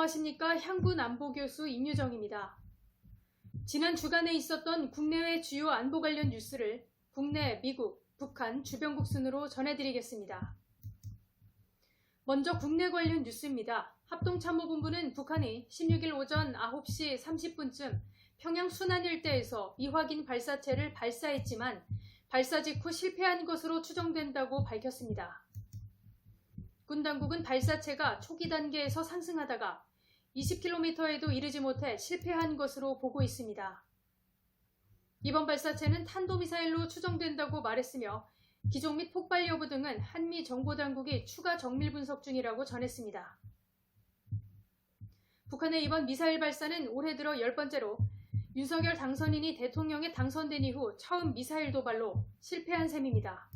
안녕하십니까. 향분 안보교수 임유정입니다. 지난 주간에 있었던 국내외 주요 안보 관련 뉴스를 국내, 미국, 북한 주변국 순으로 전해드리겠습니다. 먼저 국내 관련 뉴스입니다. 합동참모본부는 북한이 16일 오전 9시 30분쯤 평양 순안 일대에서 미확인 발사체를 발사했지만 발사 직후 실패한 것으로 추정된다고 밝혔습니다. 군 당국은 발사체가 초기 단계에서 상승하다가 20km에도 이르지 못해 실패한 것으로 보고 있습니다. 이번 발사체는 탄도미사일로 추정된다고 말했으며 기종 및 폭발 여부 등은 한미 정보당국이 추가 정밀 분석 중이라고 전했습니다. 북한의 이번 미사일 발사는 올해 들어 10번째로 윤석열 당선인이 대통령에 당선된 이후 처음 미사일 도발로 실패한 셈입니다.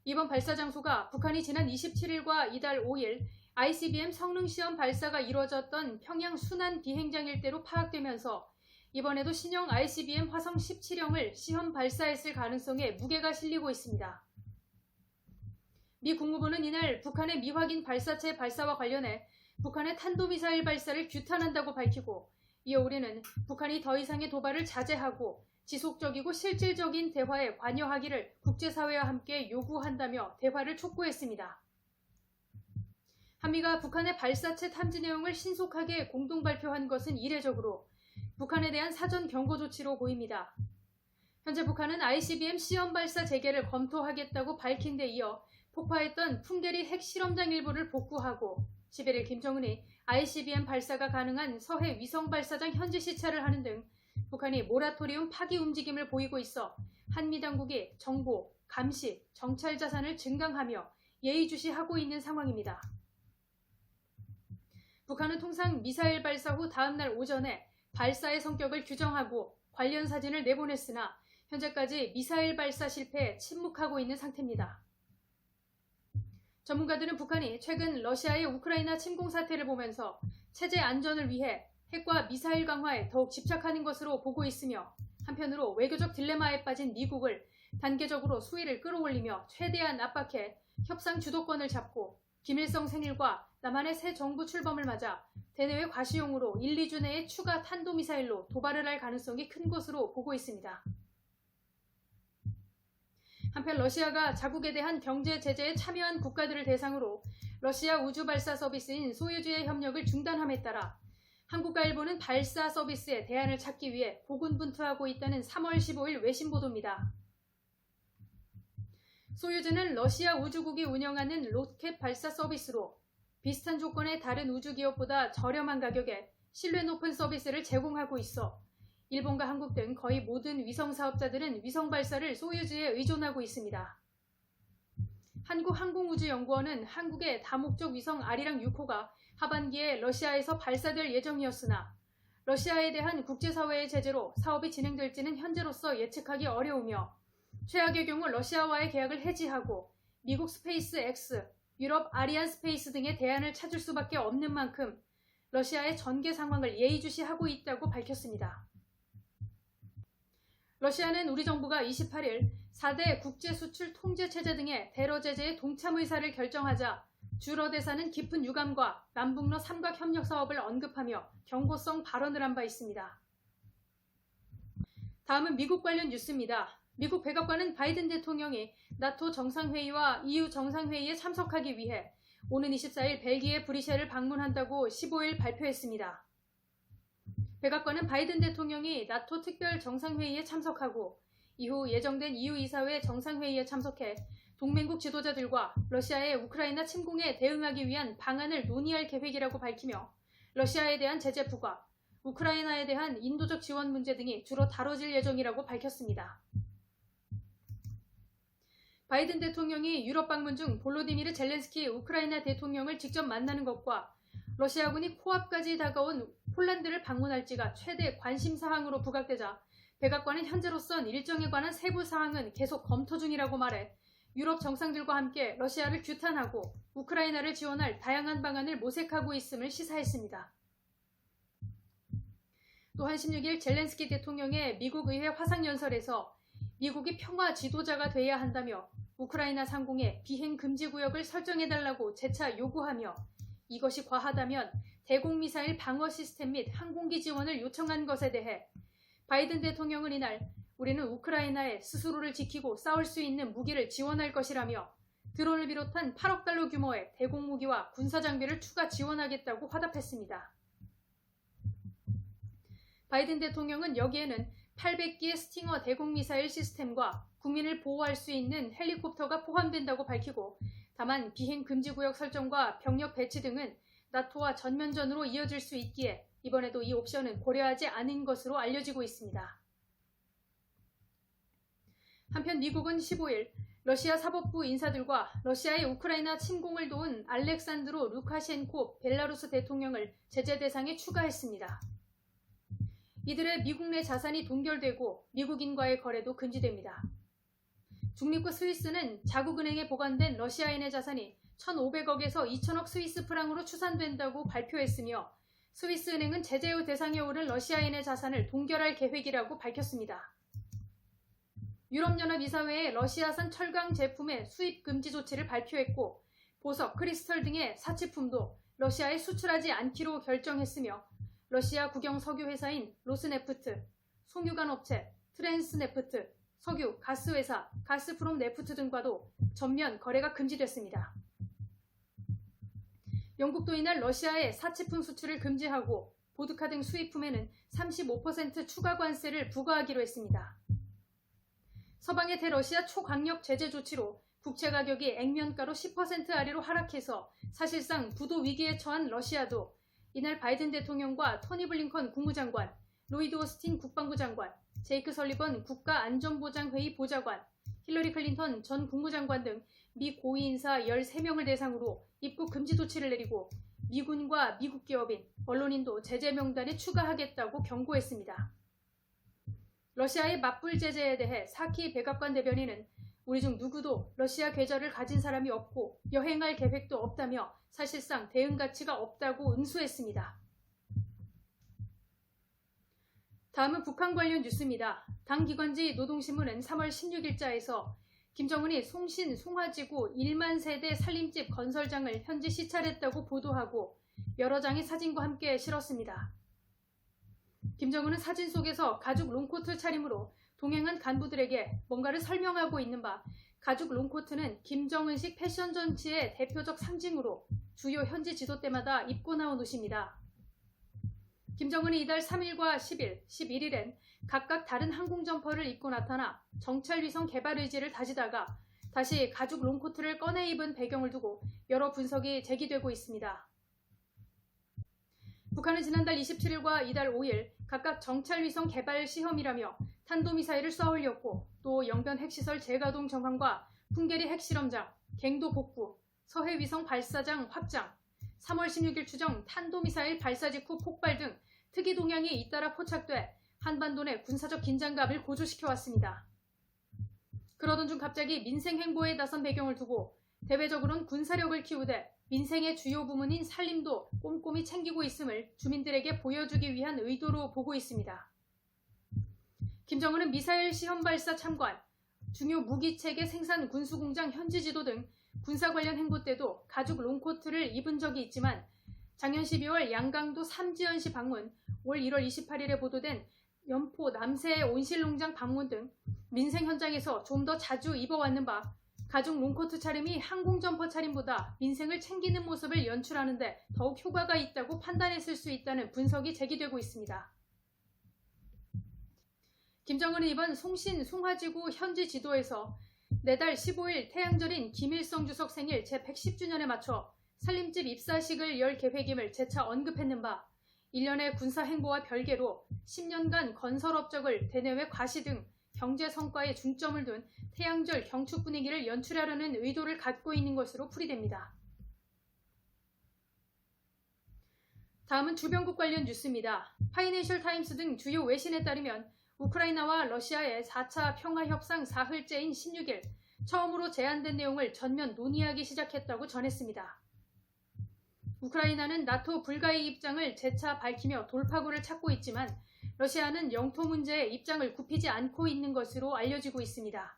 이번 발사 장소가 북한이 지난 27일과 이달 5일 ICBM 성능시험 발사가 이루어졌던 평양 순안 비행장 일대로 파악되면서 이번에도 신형 ICBM 화성 17형을 시험 발사했을 가능성에 무게가 실리고 있습니다. 미 국무부는 이날 북한의 미확인 발사체 발사와 관련해 북한의 탄도미사일 발사를 규탄한다고 밝히고 이어 우리는 북한이 더 이상의 도발을 자제하고 지속적이고 실질적인 대화에 관여하기를 국제사회와 함께 요구한다며 대화를 촉구했습니다. 한미가 북한의 발사체 탐지 내용을 신속하게 공동 발표한 것은 이례적으로 북한에 대한 사전 경고 조치로 보입니다. 현재 북한은 ICBM 시험 발사 재개를 검토하겠다고 밝힌 데 이어 폭파했던 풍계리 핵실험장 일부를 복구하고 11일 김정은이 ICBM 발사가 가능한 서해 위성 발사장 현지 시찰을 하는 등 북한이 모라토리움 파기 움직임을 보이고 있어 한미 당국이 정보, 감시, 정찰 자산을 증강하며 예의주시하고 있는 상황입니다. 북한은 통상 미사일 발사 후 다음날 오전에 발사의 성격을 규정하고 관련 사진을 내보냈으나 현재까지 미사일 발사 실패에 침묵하고 있는 상태입니다. 전문가들은 북한이 최근 러시아의 우크라이나 침공 사태를 보면서 체제 안전을 위해 핵과 미사일 강화에 더욱 집착하는 것으로 보고 있으며 한편으로 외교적 딜레마에 빠진 미국을 단계적으로 수위를 끌어올리며 최대한 압박해 협상 주도권을 잡고 김일성 생일과 남한의 새 정부 출범을 맞아 대내외 과시용으로 1, 2주 내에 추가 탄도미사일로 도발을 할 가능성이 큰 것으로 보고 있습니다. 한편 러시아가 자국에 대한 경제 제재에 참여한 국가들을 대상으로 러시아 우주 발사 서비스인 소유주의 협력을 중단함에 따라 한국과 일본은 발사 서비스에 대안을 찾기 위해 고군분투하고 있다는 3월 15일 외신 보도입니다. 소유주는 러시아 우주국이 운영하는 로켓 발사 서비스로 비슷한 조건의 다른 우주기업보다 저렴한 가격에 신뢰 높은 서비스를 제공하고 있어 일본과 한국 등 거의 모든 위성 사업자들은 위성 발사를 소유주에 의존하고 있습니다. 한국항공우주연구원은 한국의 다목적 위성 아리랑 6호가 하반기에 러시아에서 발사될 예정이었으나 러시아에 대한 국제사회의 제재로 사업이 진행될지는 현재로서 예측하기 어려우며 최악의 경우 러시아와의 계약을 해지하고 미국 스페이스 X, 유럽 아리안 스페이스 등의 대안을 찾을 수밖에 없는 만큼 러시아의 전개 상황을 예의주시하고 있다고 밝혔습니다. 러시아는 우리 정부가 28일 4대 국제수출 통제체제 등의 대러 제재에 동참 의사를 결정하자 주러 대사는 깊은 유감과 남북러 삼각협력 사업을 언급하며 경고성 발언을 한 바 있습니다. 다음은 미국 관련 뉴스입니다. 미국 백악관은 바이든 대통령이 나토 정상회의와 EU 정상회의에 참석하기 위해 오는 24일 벨기에 브뤼셀을 방문한다고 15일 발표했습니다. 백악관은 바이든 대통령이 나토 특별 정상회의에 참석하고 이후 예정된 EU 이사회 정상회의에 참석해 동맹국 지도자들과 러시아의 우크라이나 침공에 대응하기 위한 방안을 논의할 계획이라고 밝히며 러시아에 대한 제재 부과, 우크라이나에 대한 인도적 지원 문제 등이 주로 다뤄질 예정이라고 밝혔습니다. 바이든 대통령이 유럽 방문 중 볼로디미르 젤렌스키 우크라이나 대통령을 직접 만나는 것과 러시아군이 코앞까지 다가온 폴란드를 방문할지가 최대 관심사항으로 부각되자 백악관은 현재로선 일정에 관한 세부 사항은 계속 검토 중이라고 말해 유럽 정상들과 함께 러시아를 규탄하고 우크라이나를 지원할 다양한 방안을 모색하고 있음을 시사했습니다. 또한 16일 젤렌스키 대통령의 미국 의회 화상연설에서 미국이 평화 지도자가 돼야 한다며 우크라이나 상공에 비행 금지 구역을 설정해달라고 재차 요구하며 이것이 과하다면 대공미사일 방어 시스템 및 항공기 지원을 요청한 것에 대해 바이든 대통령은 이날 우리는 우크라이나에 스스로를 지키고 싸울 수 있는 무기를 지원할 것이라며 드론을 비롯한 8억 달러 규모의 대공무기와 군사장비를 추가 지원하겠다고 화답했습니다. 바이든 대통령은 여기에는 800기의 스팅어 대공미사일 시스템과 국민을 보호할 수 있는 헬리콥터가 포함된다고 밝히고 다만 비행 금지구역 설정과 병력 배치 등은 나토와 전면전으로 이어질 수 있기에 이번에도 이 옵션은 고려하지 않은 것으로 알려지고 있습니다. 한편 미국은 15일 러시아 사법부 인사들과 러시아의 우크라이나 침공을 도운 알렉산드로 루카셴코 벨라루스 대통령을 제재 대상에 추가했습니다. 이들의 미국 내 자산이 동결되고 미국인과의 거래도 금지됩니다. 중립국 스위스는 자국은행에 보관된 러시아인의 자산이 1,500억에서 2,000억 스위스 프랑으로 추산된다고 발표했으며 스위스은행은 제재의 대상에 오른 러시아인의 자산을 동결할 계획이라고 밝혔습니다. 유럽연합 이사회에 러시아산 철강 제품의 수입 금지 조치를 발표했고 보석, 크리스털 등의 사치품도 러시아에 수출하지 않기로 결정했으며 러시아 국영 석유 회사인 로스네프트, 송유관 업체 트랜스네프트, 석유, 가스회사, 가스프롬 네프트 등과도 전면 거래가 금지됐습니다. 영국도 이날 러시아의 사치품 수출을 금지하고 보드카 등 수입품에는 35% 추가 관세를 부과하기로 했습니다. 서방의 대러시아 초강력 제재 조치로 국채 가격이 액면가로 10% 아래로 하락해서 사실상 부도 위기에 처한 러시아도 이날 바이든 대통령과 토니 블링컨 국무장관, 로이드 오스틴 국방부 장관, 제이크 설리번 국가안전보장회의 보좌관, 힐러리 클린턴 전 국무장관 등 미 고위 인사 13명을 대상으로 입국 금지 조치를 내리고 미군과 미국 기업인, 언론인도 제재 명단에 추가하겠다고 경고했습니다. 러시아의 맞불 제재에 대해 사키 백악관 대변인은 우리 중 누구도 러시아 계좌를 가진 사람이 없고 여행할 계획도 없다며 사실상 대응 가치가 없다고 응수했습니다. 다음은 북한 관련 뉴스입니다. 당 기관지 노동신문은 3월 16일자에서 김정은이 송신 송화지구 1만 세대 살림집 건설장을 현지 시찰했다고 보도하고 여러 장의 사진과 함께 실었습니다. 김정은은 사진 속에서 가죽 롱코트 차림으로 동행한 간부들에게 뭔가를 설명하고 있는 바 가죽 롱코트는 김정은식 패션 정치의 대표적 상징으로 주요 현지 지도 때마다 입고 나온 옷입니다. 김정은이 이달 3일과 10일, 11일엔 각각 다른 항공 점퍼를 입고 나타나 정찰위성 개발 의지를 다지다가 다시 가죽 롱코트를 꺼내 입은 배경을 두고 여러 분석이 제기되고 있습니다. 북한은 지난달 27일과 이달 5일 각각 정찰위성 개발 시험이라며 탄도미사일을 쏴 올렸고 또 영변 핵시설 재가동 정황과 풍계리 핵실험장, 갱도 복구, 서해위성 발사장 확장, 3월 16일 추정 탄도미사일 발사 직후 폭발 등 특이 동향이 잇따라 포착돼 한반도 내 군사적 긴장감을 고조시켜왔습니다. 그러던 중 갑자기 민생 행보에 나선 배경을 두고 대외적으로는 군사력을 키우되 민생의 주요 부문인 살림도 꼼꼼히 챙기고 있음을 주민들에게 보여주기 위한 의도로 보고 있습니다. 김정은은 미사일 시험 발사 참관, 중요 무기체계 생산 군수공장 현지 지도 등 군사 관련 행보 때도 가죽 롱코트를 입은 적이 있지만 작년 12월 양강도 삼지연시 방문, 올 1월 28일에 보도된 연포 남세의 온실농장 방문 등 민생 현장에서 좀 더 자주 입어왔는 바 가죽 롱코트 차림이 항공 점퍼 차림보다 민생을 챙기는 모습을 연출하는 데 더욱 효과가 있다고 판단했을 수 있다는 분석이 제기되고 있습니다. 김정은은 이번 송신 송화지구 현지 지도에서 내달 15일 태양절인 김일성 주석 생일 제110주년에 맞춰 살림집 입사식을 열 계획임을 재차 언급했는 바 1년의 군사 행보와 별개로 10년간 건설 업적을 대내외 과시 등 경제 성과에 중점을 둔 태양절 경축 분위기를 연출하려는 의도를 갖고 있는 것으로 풀이됩니다. 다음은 주변국 관련 뉴스입니다. 파이낸셜 타임스 등 주요 외신에 따르면 우크라이나와 러시아의 4차 평화협상 사흘째인 16일 처음으로 제안된 내용을 전면 논의하기 시작했다고 전했습니다. 우크라이나는 나토 불가의 입장을 재차 밝히며 돌파구를 찾고 있지만 러시아는 영토 문제에 입장을 굽히지 않고 있는 것으로 알려지고 있습니다.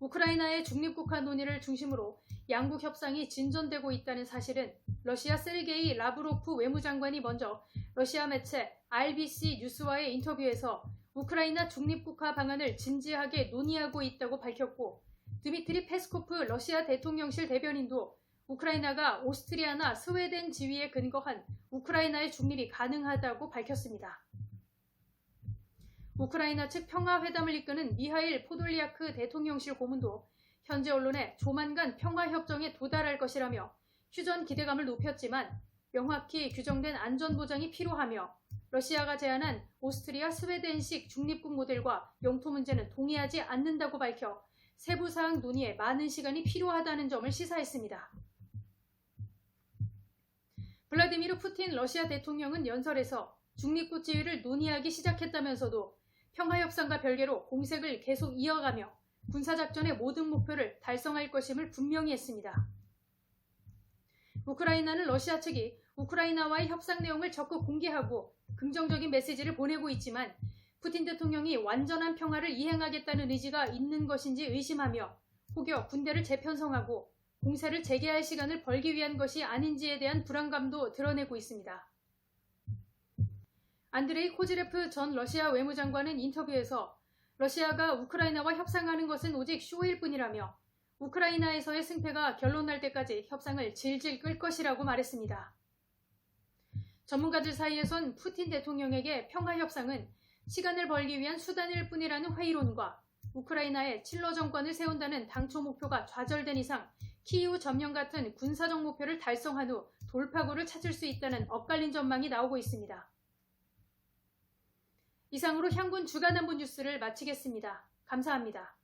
우크라이나의 중립국화 논의를 중심으로 양국 협상이 진전되고 있다는 사실은 러시아 세르게이 라브로프 외무장관이 먼저 러시아 매체 RBC 뉴스와의 인터뷰에서 우크라이나 중립국화 방안을 진지하게 논의하고 있다고 밝혔고, 드미트리 페스코프 러시아 대통령실 대변인도 우크라이나가 오스트리아나 스웨덴 지위에 근거한 우크라이나의 중립이 가능하다고 밝혔습니다. 우크라이나 측 평화회담을 이끄는 미하일 포돌리아크 대통령실 고문도 현재 언론에 조만간 평화협정에 도달할 것이라며 휴전 기대감을 높였지만 명확히 규정된 안전보장이 필요하며 러시아가 제안한 오스트리아 스웨덴식 중립국 모델과 영토 문제는 동의하지 않는다고 밝혀 세부사항 논의에 많은 시간이 필요하다는 점을 시사했습니다. 블라디미르 푸틴 러시아 대통령은 연설에서 중립국 지위를 논의하기 시작했다면서도 평화협상과 별개로 공색을 계속 이어가며 군사작전의 모든 목표를 달성할 것임을 분명히 했습니다. 우크라이나는 러시아 측이 우크라이나와의 협상 내용을 적극 공개하고 긍정적인 메시지를 보내고 있지만 푸틴 대통령이 완전한 평화를 이행하겠다는 의지가 있는 것인지 의심하며 혹여 군대를 재편성하고 공세를 재개할 시간을 벌기 위한 것이 아닌지에 대한 불안감도 드러내고 있습니다. 안드레이 코지레프 전 러시아 외무장관은 인터뷰에서 러시아가 우크라이나와 협상하는 것은 오직 쇼일 뿐이라며 우크라이나에서의 승패가 결론날 때까지 협상을 질질 끌 것이라고 말했습니다. 전문가들 사이에선 푸틴 대통령에게 평화협상은 시간을 벌기 위한 수단일 뿐이라는 회의론과 우크라이나에 칠러 정권을 세운다는 당초 목표가 좌절된 이상 키이우 점령 같은 군사적 목표를 달성한 후 돌파구를 찾을 수 있다는 엇갈린 전망이 나오고 있습니다. 이상으로 향군 주간 안보 뉴스를 마치겠습니다. 감사합니다.